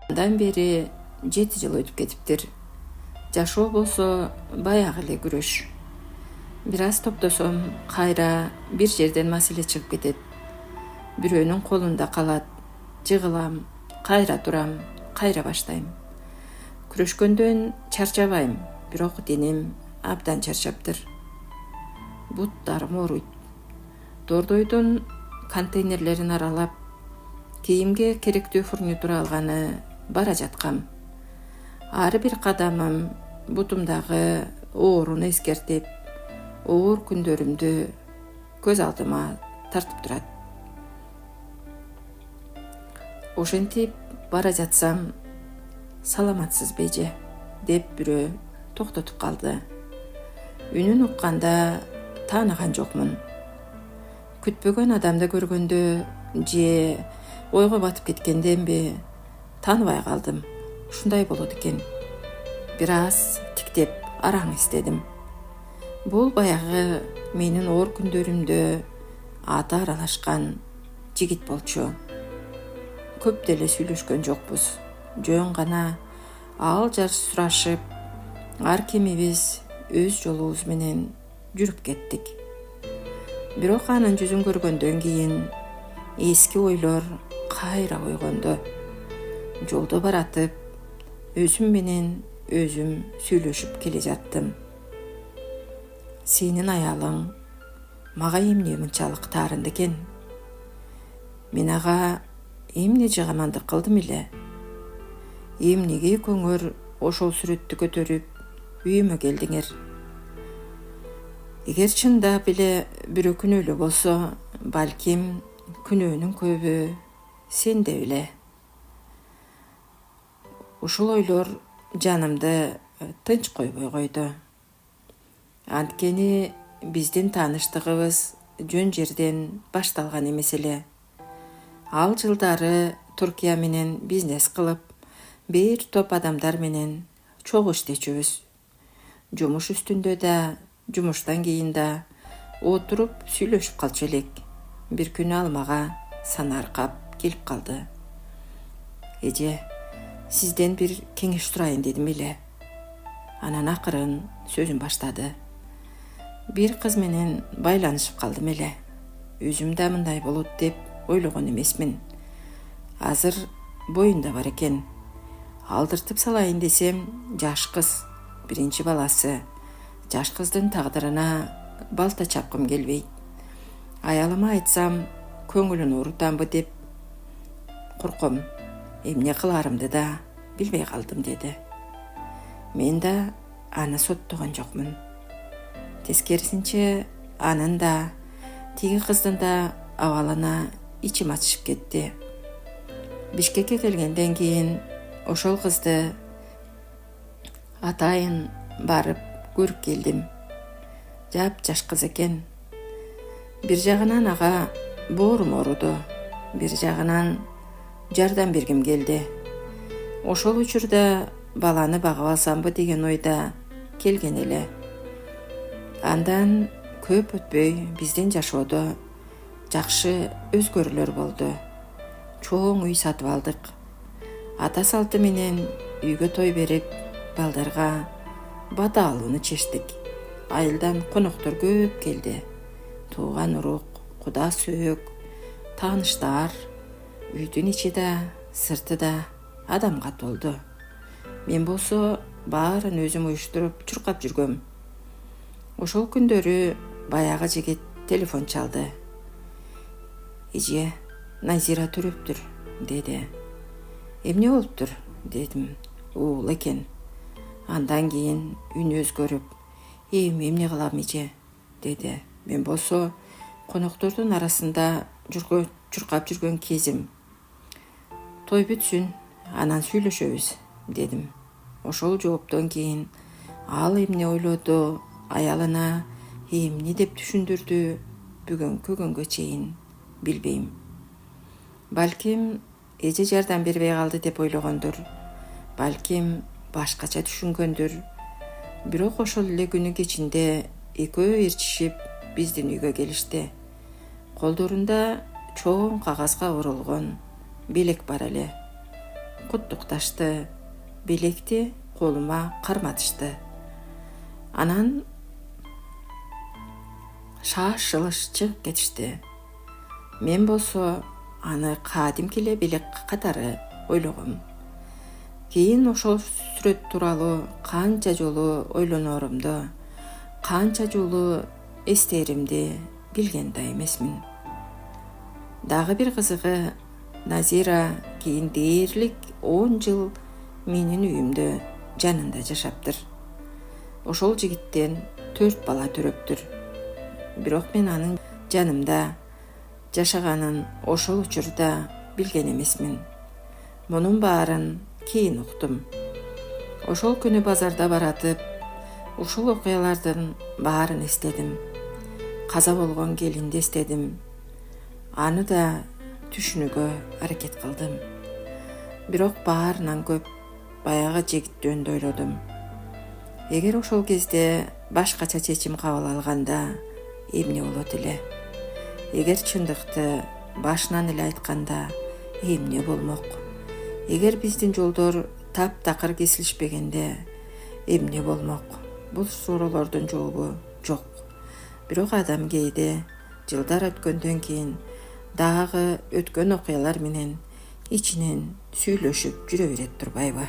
Андан бери 7 жыл өтүп кетиптир. Жашоо болсо баягы эле күрөш. Бир аз топтосом кайра бир жерден маселе чыгып кетет. Бирөөнүн колунда калат. Жыгылам, кайра турам, кайра баштайм. Күрөшкөндөн чарчабайм, бирок денем абдан чарчаптыр. Буттарым ооруйт. Дордойдун контейнерлерин аралап, кийимге керектүү фурнитура алганы бара жаткам. Ар бир кадамым бутумдагы ооруну эскертип, оор күндөрүмдү көз алдыма тартып турат. Ошентип бара жатсам, саламатсыз беже деп бирөө токтотуп калды. Үнүн укканда тааныган жокмун. Күтпөгөн адамды көргөндө же ойго батып кеткенденби тааныбай калдым. Ушундай болот экен. Бир аз тиктеп араң издедим. Бул баягы менин оор күндөрүмдө аты аралашкан жигит болчу. Көп деле сүйлөшкөн жокпуз. Жөн гана ал жар сурашып, ар кимибиз өз жолубуз менен жүрүп кеттик. Бирок анын жүзүн көргөндөн кийин эски ойлор кайра ойгондо. Жолдо баратып, өзүм менен өзүм сүйлөшүп келе жаттым. Сенин аялың мага эмне мынчалык таарынды экен? Мен ага эмне жагамандык кылдым эле? Эмнеге экөөңөр ошол сүрөттү көтөрүп үйүмө келдиңер? Эгер чындап эле бирөө күнөөлүү болсо, балким күнөөнүн көбү сенде эле. Ушул ойлор жанымды тынч койбой койду. Анткени биздин тааныштыгыбыз жөн жерден башталган эмес эле. Ал жылдары Туркия менен бизнес кылып, бир топ адамдар менен чогуу иштечүбүз. Жумуш үстүндө да, жумуштан кийин да отуруп сүйлөшүп калчу элек. Бир күнү ал мага санаркап келип калды. Эже, сизден бир кеңеш сурайын дедим эле. Анан акырын сөзүн баштады. Бир кыз менен байланышып калдым эле. Өзүм да мындай болот деп ойлогон эмесмин. Азыр боюнда бар экен. Алдыртып салайын десем, жаш кыз, биринчи баласы. Жаш кыздын тагдырына балта чапкым келбейт. Аялыма айтсам, көңүлүн оорутамбы деп корком. Эмне кыларымды да билбей калдым деди. Мен да аны соттогон жокмун. Тескерисинче, анын да, тиги кыздын да абалына ичим ачышып кетти. Бишкекке келгенден кийин ошол кызды атайын барып көрүп келдим. Жап-жаш кыз экен. Бир жагынан ага боорум ооруду, бир жагынан жардам бергим келди. Ошол учурда баланы багып алсамбы деген ойда келген эле. Андан көп өтпөй биздин жашоодо жакшы өзгөрүүлөр болду. Чоң үй сатып алдык. Ата салты менен үйгө той берип, балдарга бата алууну чечтик. Айылдан коноктор көп келди. Тууган урук, куда сөөк, тааныштар. Үйдүн ичи да, сырты да адамга толду. Мен болсо баарын өзүм уюштуруп чуркап жүргөм. Ошол күндөрү баягы жигит телефон чалды. Эже, Назира төрөптүр, деди. Эмне болуптур, дедим. Уул экен. Андан кийин үнү өзгөрүп, эмне кылам эже, деди. Мен болсо коноктордун арасында чуркап жүргөн кезим. Той бүтсүн, анан сүйлөшөбүз, дедим. Ошол жооптон кийин ал эмне ойлоду, аялына эмне деп түшүндүрдү, бүгүнкү күнгө чейин билбейм. Балким эже жардам бербей калды деп ойлогондур. Балким башкача түшүнгөндүр. Бирок ошол эле күнү кечинде экөө ээрчишип биздин үйгө келишти. Колдорунда чоң кагазга оролгон белек бар эле. куттукташты, билекти колума карматышты. Анан шаш жылыш чыгып кетишти. Мен болсо аны кадимки эле белек катары ойлогом. Кийин ошол сүрөт тууралуу канча жолу ойлоноорумду, канча жолу эстээримди билген да эмесмин. Дагы бир кызыгы, Назира кийин дээрлик 10 жыл менин үйүмдө жанында жашаптыр. Ошол жигиттен 4 бала төрөптүр. Бирок мен анын жанымда жашаганын ошол учурда билген эмесмин. Мунун баарын кийин уктум. Ошол күнү базарда баратып, ушул окуялардын баарын эстедим. Каза болгон келинди эстедим. Аны да түшүнүүгө аракет кылдым. Бирок баарынан көп баягы жигит жөнүндө ойлодум. Эгер ошол кезде башкача чечим кабыл алганда эмне болот эле? Эгер чындыкты башынан эле айтканда эмне болмок? Эгер биздин жолдор таптакыр кесилишпегенде эмне болмок? Бул суроолордун жообу жок. Бирок адам кээде жылдар өткөндөн кийин дагы өткөн окуялар менен ичинен сүйлөшүп жүрө берет турбайбы?